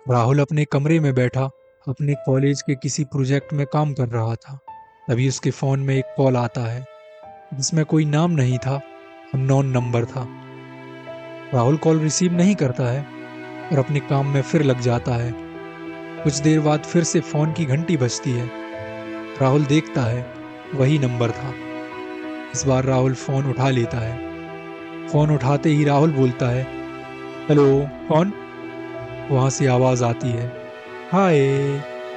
राहुल अपने कमरे में बैठा अपने कॉलेज के किसी प्रोजेक्ट में काम कर रहा था। तभी उसके फ़ोन में एक कॉल आता है जिसमें कोई नाम नहीं था, अननोन नंबर था। राहुल कॉल रिसीव नहीं करता है और अपने काम में फिर लग जाता है। कुछ देर बाद फिर से फ़ोन की घंटी बजती है। राहुल देखता है, वही नंबर था। इस बार राहुल फ़ोन उठा लेता है। फ़ोन उठाते ही राहुल बोलता है, हेलो, कौन? वहाँ से आवाज़ आती है, हाय,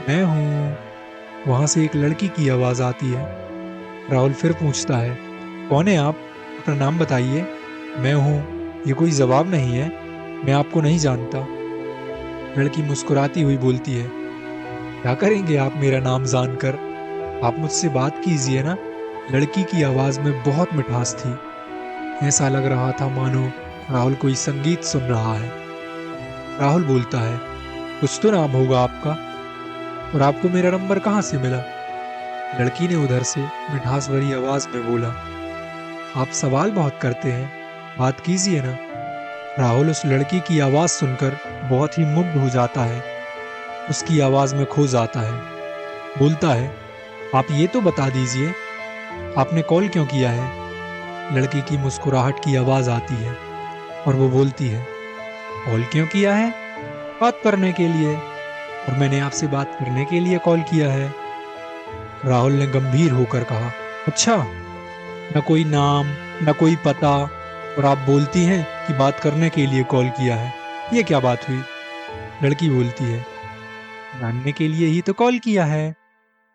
मैं हूँ। वहाँ से एक लड़की की आवाज़ आती है। राहुल फिर पूछता है, कौन है आप? अपना नाम बताइए। मैं हूँ। ये कोई जवाब नहीं है। मैं आपको नहीं जानता। लड़की मुस्कुराती हुई बोलती है, क्या करेंगे आप मेरा नाम जानकर? आप मुझसे बात कीजिए ना। लड़की की आवाज में बहुत मिठास थी। ऐसा लग रहा था मानो राहुल कोई संगीत सुन रहा है। राहुल बोलता है, कुछ तो नाम होगा आपका। और आपको मेरा नंबर कहाँ से मिला? लड़की ने उधर से मिठास भरी आवाज में बोला, आप सवाल बहुत करते हैं, बात कीजिए ना। राहुल उस लड़की की आवाज सुनकर बहुत ही मुग्ध हो जाता है। उसकी आवाज में खो जाता है। बोलता है, आप ये तो बता दीजिए, आपने कॉल क्यों किया है? लड़की की मुस्कुराहट की आवाज आती है और वो बोलती है, कॉल क्यों किया है? बात करने के लिए। और मैंने आपसे बात करने के लिए कॉल किया है। राहुल ने गंभीर होकर कहा, अच्छा, न कोई नाम, न कोई पता, और आप बोलती हैं कि बात करने के लिए कॉल किया है। ये क्या बात हुई? लड़की बोलती है, जानने के लिए ही तो कॉल किया है।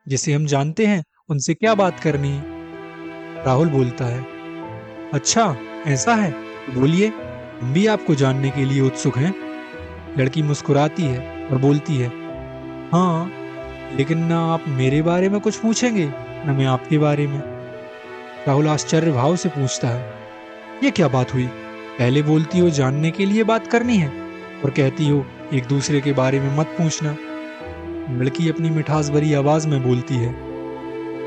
जिसे हम जानते हैं उनसे क्या बात करनी? राहुल बोलता है, अच्छा, ऐसा है तो बोलिए, हम भी आपको जानने के लिए उत्सुक हैं। लड़की मुस्कुराती है और बोलती है, हाँ, लेकिन ना आप मेरे बारे में कुछ पूछेंगे, ना मैं आपके बारे में। राहुल आश्चर्य भाव से पूछता है, ये क्या बात हुई? पहले बोलती हो जानने के लिए बात करनी है और कहती हो एक दूसरे के बारे में मत पूछना। लड़की अपनी मिठास भरी आवाज में बोलती है,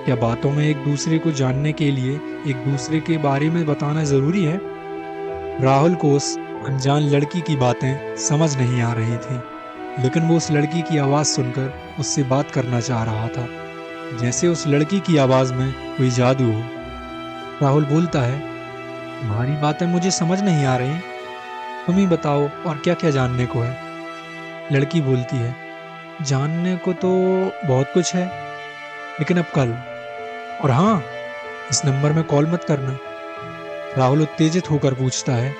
क्या बातों में एक दूसरे को जानने के लिए एक दूसरे के बारे में बताना जरूरी है? राहुल को उस अनजान लड़की की बातें समझ नहीं आ रही थी, लेकिन वो उस लड़की की आवाज सुनकर उससे बात करना चाह रहा था, जैसे उस लड़की की आवाज में कोई जादू हो। राहुल बोलता है, तुम्हारी बातें मुझे समझ नहीं आ रही। तुम ही बताओ, और क्या क्या जानने को है? लड़की बोलती है, जानने को तो बहुत कुछ है, लेकिन अब कल। और हाँ, इस नंबर में कॉल मत करना। राहुल उत्तेजित होकर पूछता है,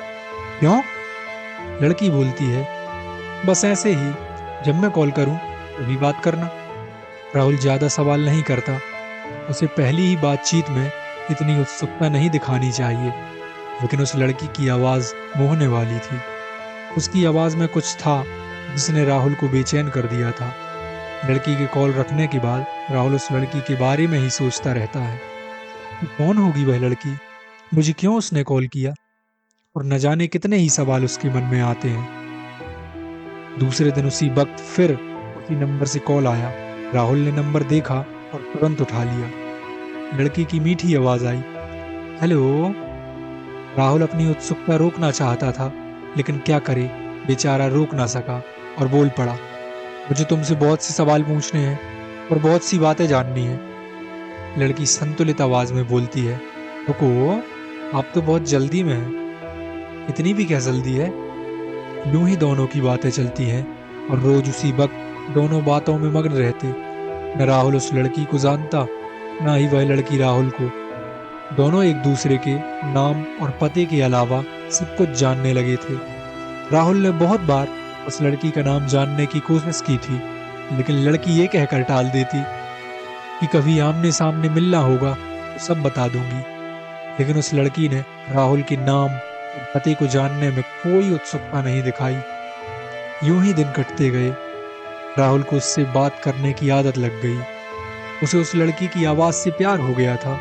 क्यों? लड़की बोलती है, बस ऐसे ही, जब मैं कॉल करूं तभी बात करना। राहुल ज्यादा सवाल नहीं करता। उसे पहली ही बातचीत में इतनी उत्सुकता नहीं दिखानी चाहिए, लेकिन उस लड़की की आवाज मोहने वाली थी। उसकी आवाज में कुछ था जिसने राहुल को बेचैन कर दिया था। लड़की के कॉल रखने के बाद राहुल उस लड़की के बारे में ही सोचता रहता है कि कौन होगी वह लड़की, मुझे क्यों उसने कॉल किया, और न जाने कितने ही सवाल उसके मन में आते हैं। दूसरे दिन उसी वक्त फिर उसी नंबर से कॉल आया। राहुल ने नंबर देखा और तुरंत उठा लिया। लड़की की मीठी आवाज आई, हेलो। राहुल अपनी उत्सुकता रोकना चाहता था, लेकिन क्या करे, बेचारा रोक ना सका और बोल पड़ा, मुझे तुमसे बहुत से सवाल पूछने हैं और बहुत सी बातें जाननी है। लड़की संतुलित आवाज में बोलती है, रुको, आप तो बहुत जल्दी में हैं। इतनी भी क्या जल्दी है? यूं ही दोनों की बातें चलती हैं और रोज उसी वक्त दोनों बातों में मग्न रहते। न राहुल उस लड़की को जानता, न ही वह लड़की राहुल को। दोनों एक दूसरे के नाम और पते के अलावा सब कुछ जानने लगे थे। राहुल ने बहुत बार उस लड़की का नाम जानने की कोशिश की थी, लेकिन लड़की ये कहकर टाल देती कि कभी आमने सामने मिलना होगा तो सब बता दूंगी। लेकिन उस लड़की ने राहुल के नाम और पते को जानने में कोई उत्सुकता नहीं दिखाई। यूं ही दिन कटते गए। राहुल को उससे बात करने की आदत लग गई। उसे उस लड़की की आवाज से प्यार हो गया था।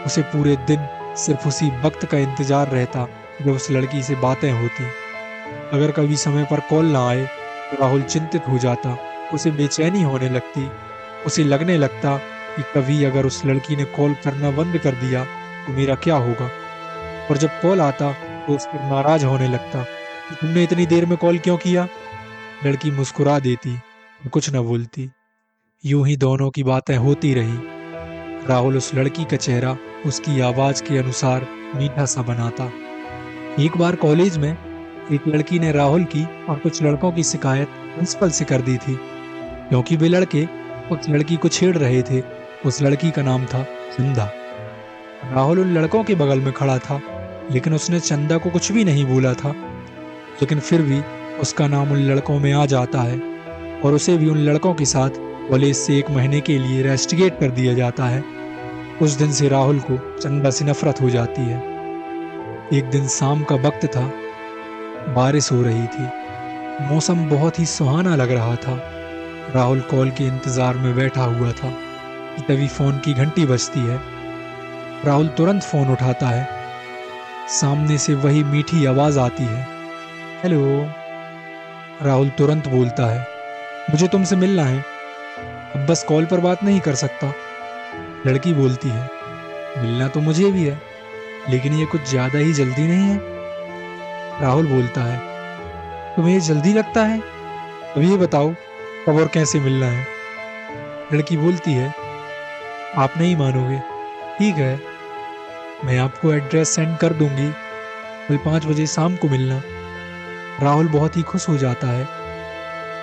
उसे पूरे दिन सिर्फ उसी वक्त का इंतजार रहता जब उस लड़की से बातें होती। अगर कभी समय पर कॉल ना आए तो राहुल चिंतित हो जाता। उसे बेचैनी होने लगती। उसे लगने लगता कि कभी अगर उस लड़की ने कॉल करना बंद कर दिया तो मेरा क्या होगा। और जब कॉल आता तो उस पर नाराज होने लगता कि तुमने इतनी देर में कॉल क्यों किया। लड़की मुस्कुरा देती और कुछ न बोलती। यूं ही दोनों की बातें होती रही। राहुल उस लड़की का चेहरा उसकी आवाज के अनुसार मीठा सा बनाता। एक बार कॉलेज में एक लड़की ने राहुल की और कुछ लड़कों की शिकायत प्रिंसिपल से कर दी थी, क्योंकि वे लड़के उस लड़की को छेड़ रहे थे। उस लड़की का नाम था चंदा। राहुल उन लड़कों के बगल में खड़ा था, लेकिन उसने चंदा को कुछ भी नहीं बोला था। लेकिन फिर भी उसका नाम उन लड़कों में आ जाता है और उसे भी उन लड़कों के साथ कॉलेज से 1 महीने के लिए रेस्टिकेट कर दिया जाता है। उस दिन से राहुल को चंदा से नफरत हो जाती है। एक दिन शाम का वक्त था, बारिश हो रही थी, मौसम बहुत ही सुहाना लग रहा था। राहुल कॉल के इंतजार में बैठा हुआ था कि तभी फोन की घंटी बजती है। राहुल तुरंत फोन उठाता है। सामने से वही मीठी आवाज आती है, हेलो। राहुल तुरंत बोलता है, मुझे तुमसे मिलना है, अब बस कॉल पर बात नहीं कर सकता। लड़की बोलती है, मिलना तो मुझे भी है, लेकिन ये कुछ ज्यादा ही जल्दी नहीं है। राहुल बोलता है, तुम्हें ये जल्दी लगता है? अब ये बताओ कब और कैसे मिलना है। लड़की बोलती है, आप नहीं मानोगे। ठीक है, मैं आपको एड्रेस सेंड कर दूंगी, कल 5 बजे शाम को मिलना। राहुल बहुत ही खुश हो जाता है।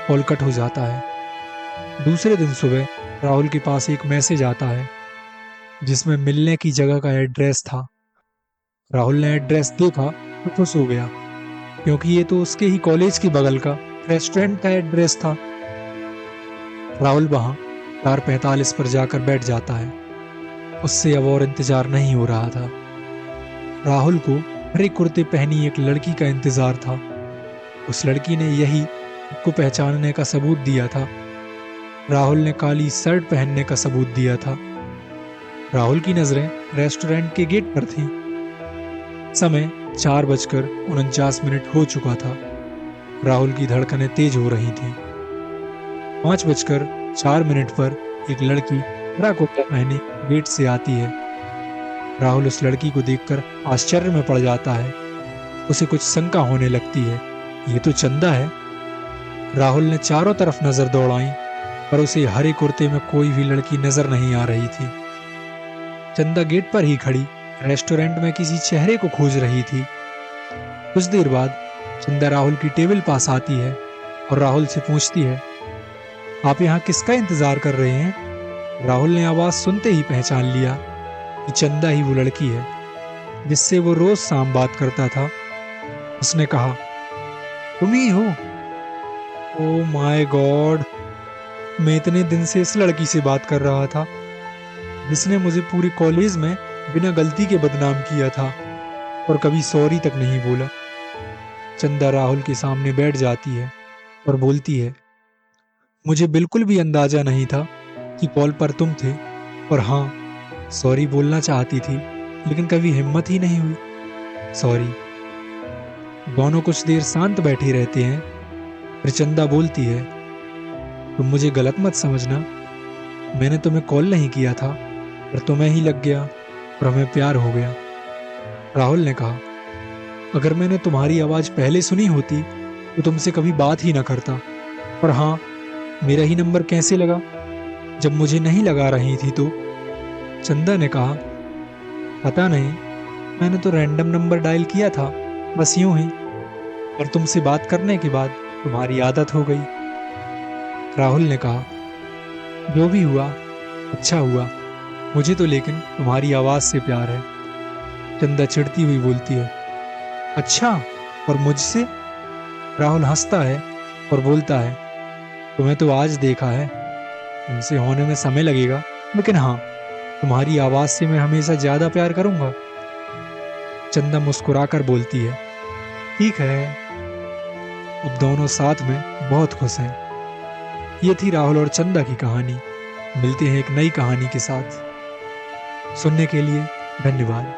कॉल कट हो जाता है। दूसरे दिन सुबह राहुल के पास एक मैसेज आता है जिसमें मिलने की जगह का एड्रेस था। राहुल ने एड्रेस देखा तो खुश हो गया, क्योंकि ये तो उसके ही कॉलेज के बगल का रेस्टोरेंट का एड्रेस था। राहुल वहां 4:45 पर जाकर बैठ जाता है। उससे अब और इंतजार नहीं हो रहा था। राहुल को हरे कुर्ते पहनी एक लड़की का इंतजार था। उस लड़की ने यही को पहचानने का सबूत दिया था। राहुल ने काली शर्ट पहनने का सबूत दिया था। राहुल की नजरें रेस्टोरेंट के गेट पर थीं। समय 4:49 हो चुका था। राहुल की धड़कनें तेज हो रही थीं। 5:04 पर एक लड़की हरा कुर्ता पहने गेट से आती है। राहुल उस लड़की को देखकर आश्चर्य में पड़ जाता है। उसे कुछ शंका होने लगती है, ये तो चंदा है। राहुल ने चारों तरफ नजर दौड़ाई, पर उसे हरे कुर्ते में कोई भी लड़की नजर नहीं आ रही थी। चंदा गेट पर ही खड़ी रेस्टोरेंट में किसी चेहरे को खोज रही थी। कुछ देर बाद चंदा राहुल की टेबल पास आती है और राहुल से पूछती है, आप यहाँ किसका इंतजार कर रहे हैं? राहुल ने आवाज सुनते ही पहचान लिया कि चंदा ही वो लड़की है जिससे वो रोज शाम बात करता था। उसने कहा, तुम ही हो? ओ माय गॉड, मैं इतने दिन से इस लड़की से बात कर रहा था जिसने मुझे पूरे कॉलेज में बिना गलती के बदनाम किया था और कभी सॉरी तक नहीं बोला। चंदा राहुल के सामने बैठ जाती है और बोलती है, मुझे बिल्कुल भी अंदाजा नहीं था कि कॉल पर तुम थे, और हाँ, सॉरी बोलना चाहती थी लेकिन कभी हिम्मत ही नहीं हुई। सॉरी। दोनों कुछ देर शांत बैठे रहते हैं। फिर चंदा बोलती है, तुम मुझे गलत मत समझना, मैंने तुम्हें कॉल नहीं किया था, पर तुम्हें ही लग गया और हमें प्यार हो गया। राहुल ने कहा, अगर मैंने तुम्हारी आवाज पहले सुनी होती तो तुमसे कभी बात ही ना करता। और हाँ, मेरा ही नंबर कैसे लगा जब मुझे नहीं लगा रही थी तो? चंदा ने कहा, पता नहीं, मैंने तो रैंडम नंबर डायल किया था, बस यूं ही, पर तुमसे बात करने के बाद तुम्हारी आदत हो गई। राहुल ने कहा, जो भी हुआ अच्छा हुआ, मुझे तो लेकिन तुम्हारी आवाज से प्यार है। चंदा चिढ़ती हुई बोलती है, अच्छा, और मुझसे? राहुल हंसता है और बोलता है, तुम्हें तो आज देखा है, तुमसे होने में समय लगेगा, लेकिन हाँ, तुम्हारी आवाज से मैं हमेशा ज्यादा प्यार करूंगा। चंदा मुस्कुराकर बोलती है, ठीक है। अब दोनों साथ में बहुत खुश हैं। ये थी राहुल और चंदा की कहानी। मिलते हैं एक नई कहानी के साथ। सुनने के लिए धन्यवाद।